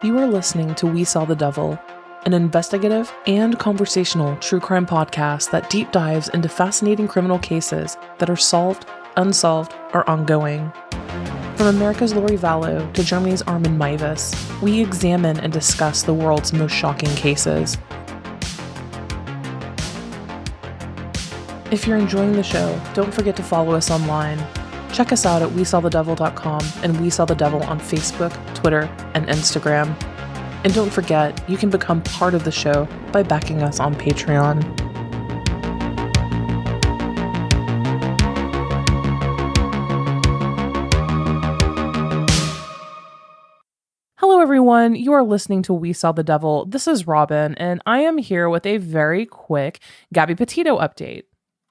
You are listening to We Saw the Devil, an investigative and conversational true crime podcast that deep dives into fascinating criminal cases that are solved, unsolved, or ongoing. From America's Lori Vallow to Germany's Armin Meiwes, we examine and discuss the world's most shocking cases. If you're enjoying the show, don't forget to follow us online. Check us out at WeSawTheDevil.com and We Saw the Devil on Facebook, Twitter, and Instagram. And don't forget, you can become part of the show by backing us on Patreon. Hello everyone, you are listening to We Saw the Devil. This is Robin, and I am here with a very quick Gabby Petito update.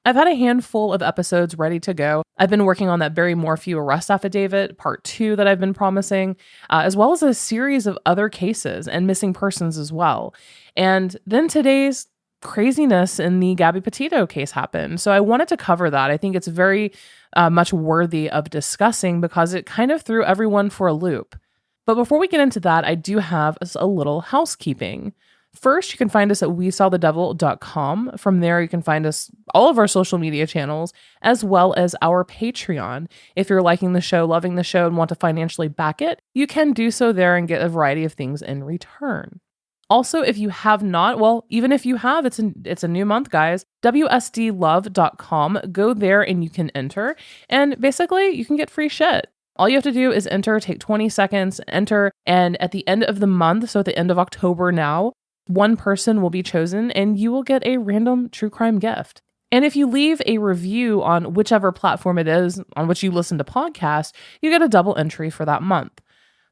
I've had a handful of episodes ready to go. I've been working on that very Morphew Arrest Affidavit, part 2 that I've been promising, as well as a series of other cases and missing persons as well. And then today's craziness in the Gabby Petito case happened. So I wanted to cover that. I think it's very much worthy of discussing because it kind of threw everyone for a loop. But before we get into that, I do have a little housekeeping. First, you can find us at WeSawTheDevil.com. From there, you can find us all of our social media channels, as well as our Patreon. If you're liking the show, loving the show, and want to financially back it, you can do so there and get a variety of things in return. Also, if you have not, well, even if you have, it's a new month, guys. WSDlove.com. Go there and you can enter. And basically, you can get free shit. All you have to do is enter, take 20 seconds, enter, and at the end of the month, so at the end of October now, one person will be chosen and you will get a random true crime gift. And if you leave a review on whichever platform it is on which you listen to podcasts, you get a double entry for that month.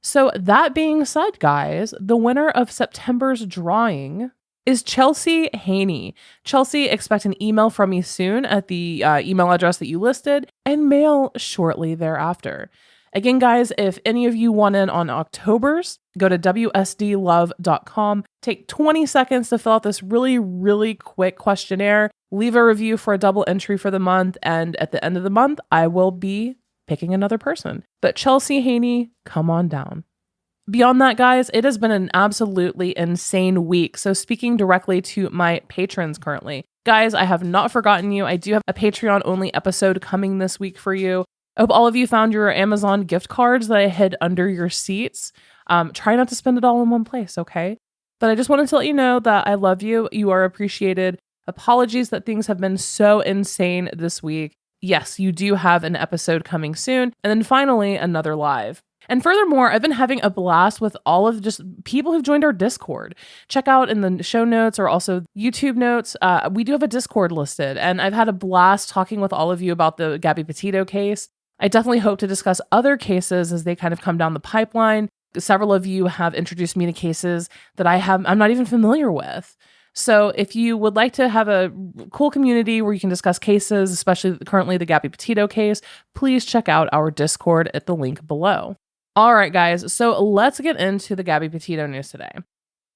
So that being said, guys, the winner of September's drawing is Chelsea Haney. Chelsea, expect an email from me soon at the email address that you listed and mail shortly thereafter. Again, guys, if any of you want in on October's, go to WSDlove.com. Take 20 seconds to fill out this really, really quick questionnaire. Leave a review for a double entry for the month. And at the end of the month, I will be picking another person. But Chelsea Haney, come on down. Beyond that, guys, it has been an absolutely insane week. So speaking directly to my patrons currently, guys, I have not forgotten you. I do have a Patreon-only episode coming this week for you. I hope all of you found your Amazon gift cards that I hid under your seats. Try not to spend it all in one place, okay? But I just wanted to let you know that I love you. You are appreciated. Apologies that things have been so insane this week. Yes, you do have an episode coming soon. And then finally, another live. And furthermore, I've been having a blast with all of just people who've joined our Discord. Check out in the show notes or also YouTube notes. We do have a Discord listed, and I've had a blast talking with all of you about the Gabby Petito case. I definitely hope to discuss other cases as they kind of come down the pipeline. Several of you have introduced me to cases that I'm not even familiar with. So if you would like to have a cool community where you can discuss cases, especially currently the Gabby Petito case, please check out our Discord at the link below. All right, guys, so let's get into the Gabby Petito news today.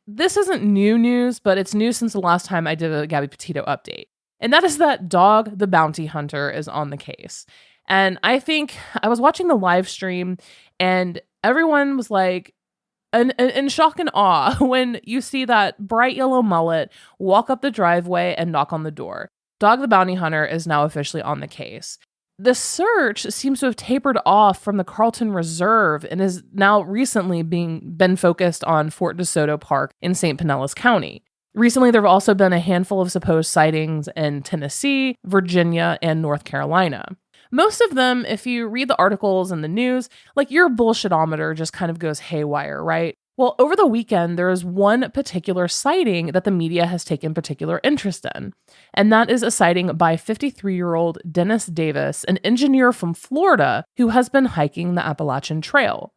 This isn't new news, but it's new since the last time I did a Gabby Petito update. And that is that Dog the Bounty Hunter is on the case. And I think I was watching the live stream and everyone was like in shock and awe when you see that bright yellow mullet walk up the driveway and knock on the door. Dog the Bounty Hunter is now officially on the case. The search seems to have tapered off from the Carlton Reserve and is now recently been focused on Fort DeSoto Park in St. Pinellas County. Recently, there have also been a handful of supposed sightings in Tennessee, Virginia, and North Carolina. Most of them, if you read the articles and the news, like your bullshitometer just kind of goes haywire, right? Well, over the weekend, there is one particular sighting that the media has taken particular interest in. And that is a sighting by 53-year-old Dennis Davis, an engineer from Florida who has been hiking the Appalachian Trail.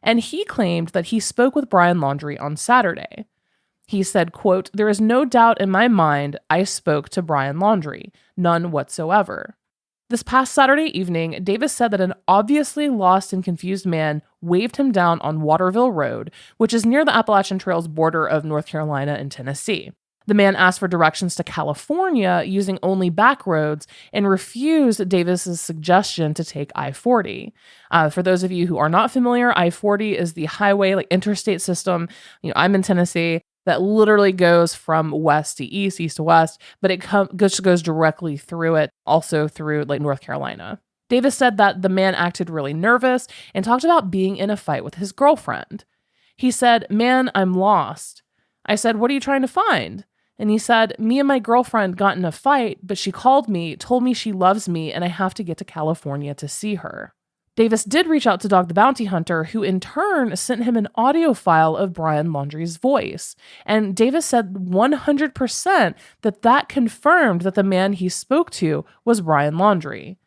And he claimed that he spoke with Brian Laundrie on Saturday. He said, quote, "There is no doubt in my mind I spoke to Brian Laundrie, none whatsoever." This past Saturday evening, Davis said that an obviously lost and confused man waved him down on Waterville Road, which is near the Appalachian Trail's border of North Carolina and Tennessee. The man asked for directions to California using only back roads and refused Davis's suggestion to take I-40. For those of you who are not familiar, I-40 is the highway, like interstate system. I'm in Tennessee, that literally goes from west to east, east to west, but it goes directly through it, also through like North Carolina. Davis said that the man acted really nervous and talked about being in a fight with his girlfriend. He said, "Man, I'm lost." I said, "What are you trying to find?" And he said, "Me and my girlfriend got in a fight, but she called me, told me she loves me, and I have to get to California to see her." Davis did reach out to Dog the Bounty Hunter, who in turn sent him an audio file of Brian Laundrie's voice. And Davis said 100% that confirmed that the man he spoke to was Brian Laundrie.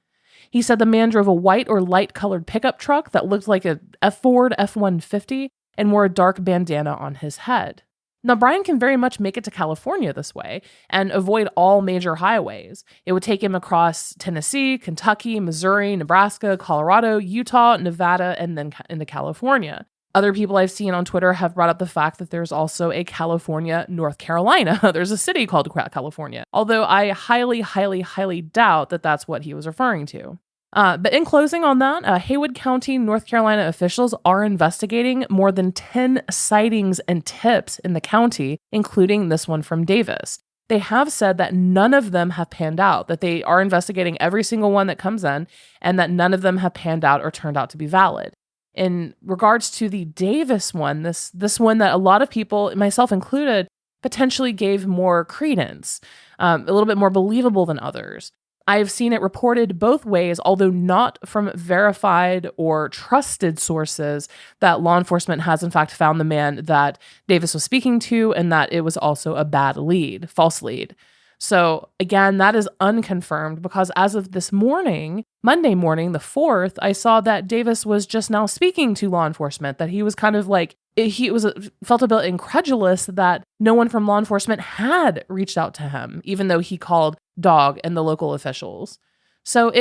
He said the man drove a white or light-colored pickup truck that looked like a Ford F-150 and wore a dark bandana on his head. Now, Brian can very much make it to California this way and avoid all major highways. It would take him across Tennessee, Kentucky, Missouri, Nebraska, Colorado, Utah, Nevada, and then into California. Other people I've seen on Twitter have brought up the fact that there's also a California, North Carolina. There's a city called California, although I highly, highly, highly doubt that that's what he was referring to. But in closing on that, Haywood County, North Carolina officials are investigating more than 10 sightings and tips in the county, including this one from Davis. They have said that none of them have panned out, that they are investigating every single one that comes in, and that none of them have panned out or turned out to be valid. In regards to the Davis one, this one that a lot of people, myself included, potentially gave more credence, a little bit more believable than others. I've seen it reported both ways, although not from verified or trusted sources, that law enforcement has in fact found the man that Davis was speaking to and that it was also a bad lead, false lead. So again, that is unconfirmed because as of this morning, Monday morning, the 4th, I saw that Davis was just now speaking to law enforcement, that he was kind of like, felt a bit incredulous that no one from law enforcement had reached out to him, even though he called Dog and the local officials. So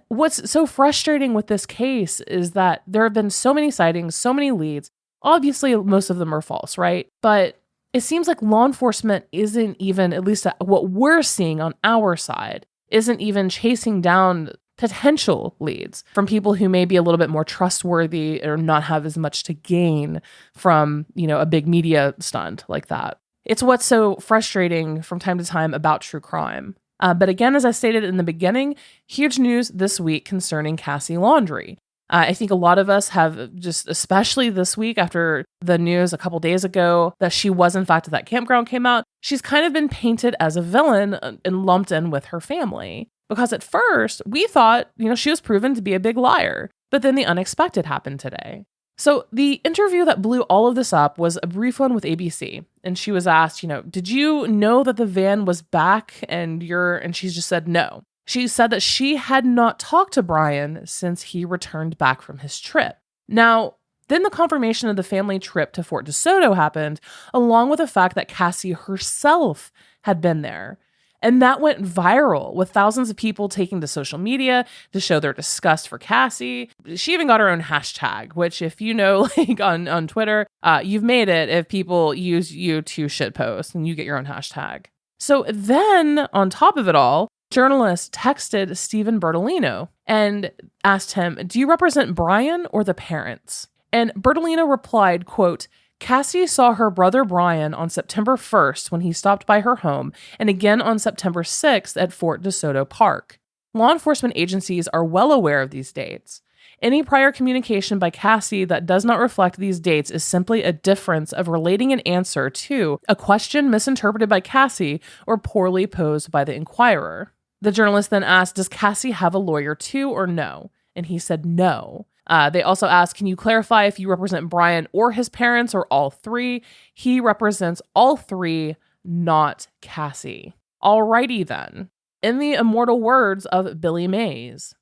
what's so frustrating with this case is that there have been so many sightings, so many leads. Obviously, most of them are false, right? But it seems like law enforcement isn't even, at least what we're seeing on our side, isn't even chasing down potential leads from people who may be a little bit more trustworthy or not have as much to gain from, a big media stunt like that. It's what's so frustrating from time to time about true crime. But again, as I stated in the beginning, huge news this week concerning Cassie Laundrie. I think a lot of us have just, especially this week after the news a couple days ago that she was in fact at that campground came out, she's kind of been painted as a villain and lumped in with her family. Because at first we thought, she was proven to be a big liar, but then the unexpected happened today. So the interview that blew all of this up was a brief one with ABC. And she was asked, did you know that the van was back and she just said no. She said that she had not talked to Brian since he returned back from his trip. Now, then the confirmation of the family trip to Fort DeSoto happened, along with the fact that Cassie herself had been there. And that went viral with thousands of people taking to social media to show their disgust for Cassie. She even got her own hashtag, which if you know, like on Twitter, you've made it if people use you to shitpost and you get your own hashtag. So then on top of it all, journalist texted Stephen Bertolino and asked him, "Do you represent Brian or the parents?" And Bertolino replied, quote, "Cassie saw her brother Brian on September 1st when he stopped by her home and again on September 6th at Fort DeSoto Park. Law enforcement agencies are well aware of these dates. Any prior communication by Cassie that does not reflect these dates is simply a difference of relating an answer to a question misinterpreted by Cassie or poorly posed by the inquirer." The journalist then asked, "Does Cassie have a lawyer too or no?" And he said no. They also asked, "Can you clarify if you represent Brian or his parents or all three?" He represents all three, not Cassie. Alrighty then. In the immortal words of Billy Mays,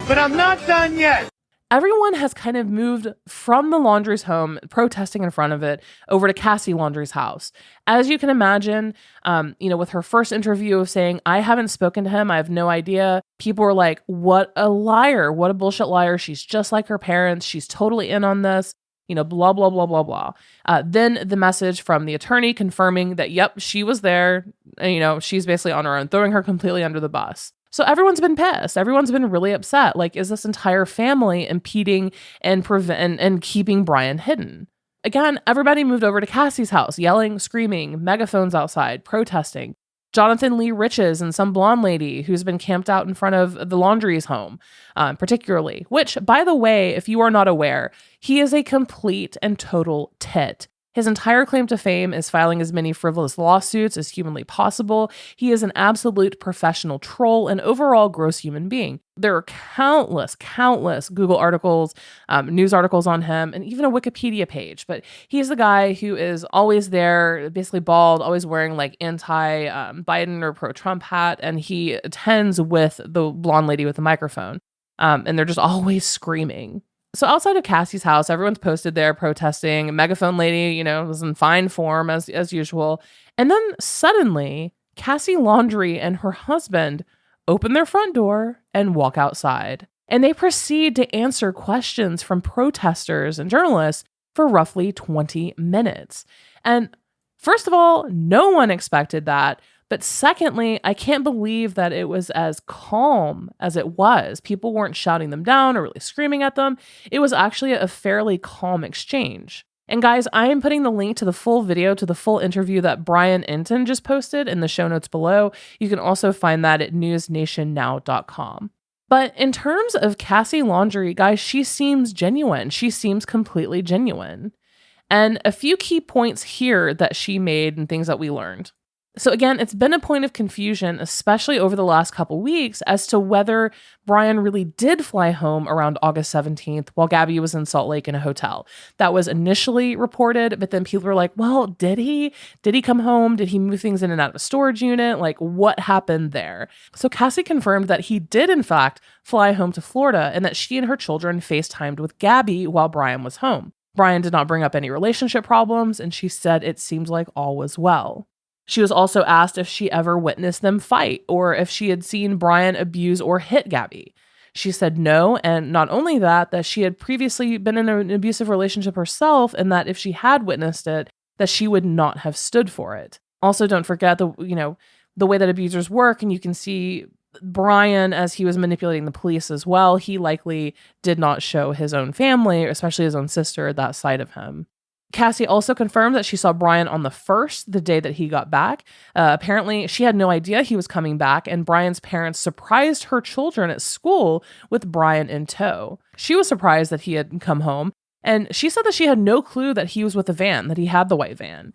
"But I'm not done yet." Everyone has kind of moved from the Laundrie's home, protesting in front of it, over to Cassie Laundrie's house. As you can imagine, with her first interview of saying, "I haven't spoken to him, I have no idea," people were like, "What a liar, what a bullshit liar. She's just like her parents. She's totally in on this." blah, blah, blah, blah, blah. Then the message from the attorney confirming that, yep, she was there. And, she's basically on her own, throwing her completely under the bus. So everyone's been pissed. Everyone's been really upset. Like, is this entire family impeding and keeping Brian hidden? Again, everybody moved over to Cassie's house, yelling, screaming, megaphones outside, protesting. Jonathan Lee Riches and some blonde lady who's been camped out in front of the Laundrie's home, particularly, which, by the way, if you are not aware, he is a complete and total tit. His entire claim to fame is filing as many frivolous lawsuits as humanly possible. He is an absolute professional troll and overall gross human being. There are countless Google articles, news articles on him, and even a Wikipedia page. But he's the guy who is always there, basically bald, always wearing like anti-Biden or pro-Trump hat, and he attends with the blonde lady with the microphone. And they're just always screaming. So outside of Cassie's house, everyone's posted there protesting. Megaphone lady, was in fine form as usual. And then suddenly, Cassie Laundrie and her husband open their front door and walk outside. And they proceed to answer questions from protesters and journalists for roughly 20 minutes. And first of all, no one expected that. But secondly, I can't believe that it was as calm as it was. People weren't shouting them down or really screaming at them. It was actually a fairly calm exchange. And guys, I am putting the link to the full video to the full interview that Brian Enton just posted in the show notes below. You can also find that at newsnationnow.com. But in terms of Cassie Laundrie, guys, she seems genuine. She seems completely genuine. And a few key points here that she made and things that we learned. So again, it's been a point of confusion, especially over the last couple weeks, as to whether Brian really did fly home around August 17th while Gabby was in Salt Lake in a hotel. That was initially reported, but then people were like, well, did he? Did he come home? Did he move things in and out of a storage unit? Like, what happened there? So Cassie confirmed that he did, in fact, fly home to Florida and that she and her children FaceTimed with Gabby while Brian was home. Brian did not bring up any relationship problems, and she said it seemed like all was well. She was also asked if she ever witnessed them fight or if she had seen Brian abuse or hit Gabby. She said no, and not only that she had previously been in an abusive relationship herself, and that if she had witnessed it, that she would not have stood for it. Also, don't forget the way that abusers work, and you can see Brian, as he was manipulating the police as well, he likely did not show his own family, especially his own sister, that side of him. Cassie also confirmed that she saw Brian on the 1st, the day that he got back. Apparently, she had no idea he was coming back, and Brian's parents surprised her children at school with Brian in tow. She was surprised that he had come home, and she said that she had no clue that he was with the van, that he had the white van.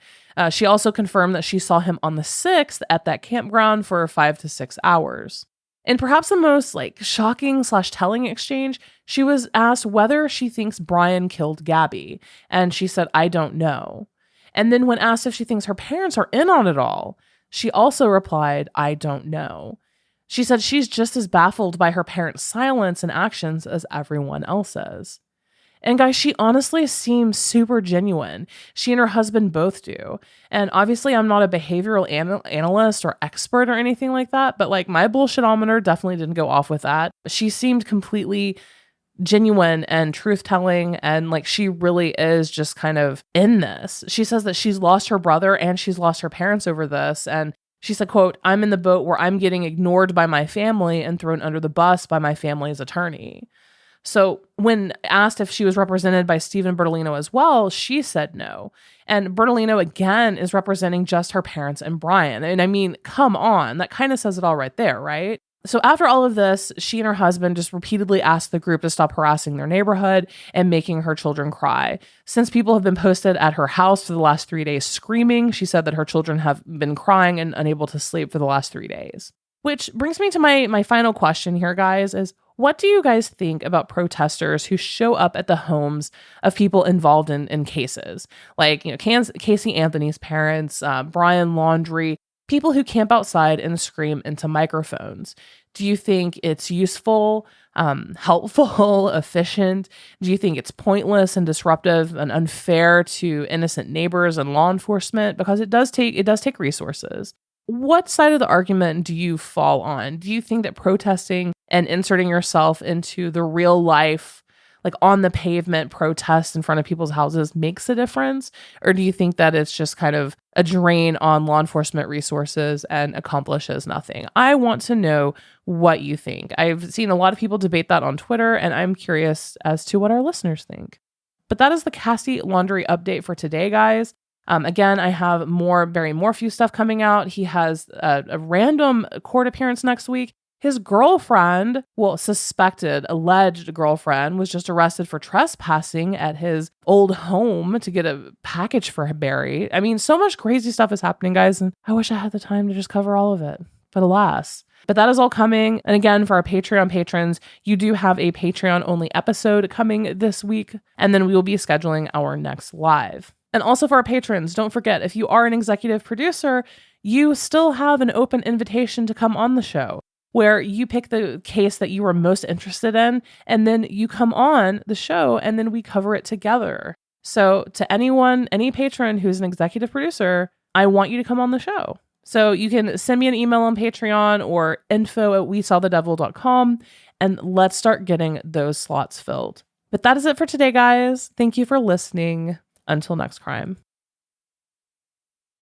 She also confirmed that she saw him on the 6th at that campground for 5 to 6 hours. And perhaps the most shocking/telling exchange, she was asked whether she thinks Brian killed Gabby. And she said, I don't know. And then when asked if she thinks her parents are in on it all, she also replied, I don't know. She said she's just as baffled by her parents' silence and actions as everyone else is. And guys, she honestly seems super genuine. She and her husband both do. And obviously, I'm not a behavioral analyst or expert or anything like that, but my bullshitometer definitely didn't go off with that. She seemed completely genuine and truth-telling, and she really is just kind of in this. She says that she's lost her brother and she's lost her parents over this, and she said, quote, I'm in the boat where I'm getting ignored by my family and thrown under the bus by my family's attorney. So when asked if she was represented by Stephen Bertolino as well, she said no. And Bertolino, again, is representing just her parents and Brian. And I mean, come on, that kind of says it all right there, right? So after all of this, she and her husband just repeatedly asked the group to stop harassing their neighborhood and making her children cry. Since people have been posted at her house for the last 3 days screaming, she said that her children have been crying and unable to sleep for the last 3 days. Which brings me to my final question here, guys, is what do you guys think about protesters who show up at the homes of people involved in cases? Casey Anthony's parents, Brian Laundrie, people who camp outside and scream into microphones. Do you think it's useful, helpful, efficient? Do you think it's pointless and disruptive and unfair to innocent neighbors and law enforcement? Because it does take resources. What side of the argument do you fall on? Do you think that protesting and inserting yourself into the real life like on the pavement protest in front of people's houses makes a difference? Or do you think that it's just kind of a drain on law enforcement resources and accomplishes nothing? I want to know what you think. I've seen a lot of people debate that on Twitter, and I'm curious as to what our listeners think. But that is the Cassie Laundrie update for today, guys. Again, I have more Barry Morphew stuff coming out. He has a random court appearance next week. His girlfriend, suspected, alleged girlfriend, was just arrested for trespassing at his old home to get a package for Barry. I mean, so much crazy stuff is happening, guys, and I wish I had the time to just cover all of it. But alas. But that is all coming. And again, for our Patreon patrons, you do have a Patreon-only episode coming this week, and then we will be scheduling our next live. And also for our patrons, don't forget, if you are an executive producer, you still have an open invitation to come on the show, where you pick the case that you are most interested in, and then you come on the show, and then we cover it together. So to anyone, any patron who's an executive producer, I want you to come on the show. So you can send me an email on Patreon or info@wesawthedevil.com, and let's start getting those slots filled. But that is it for today, guys. Thank you for listening. Until next crime.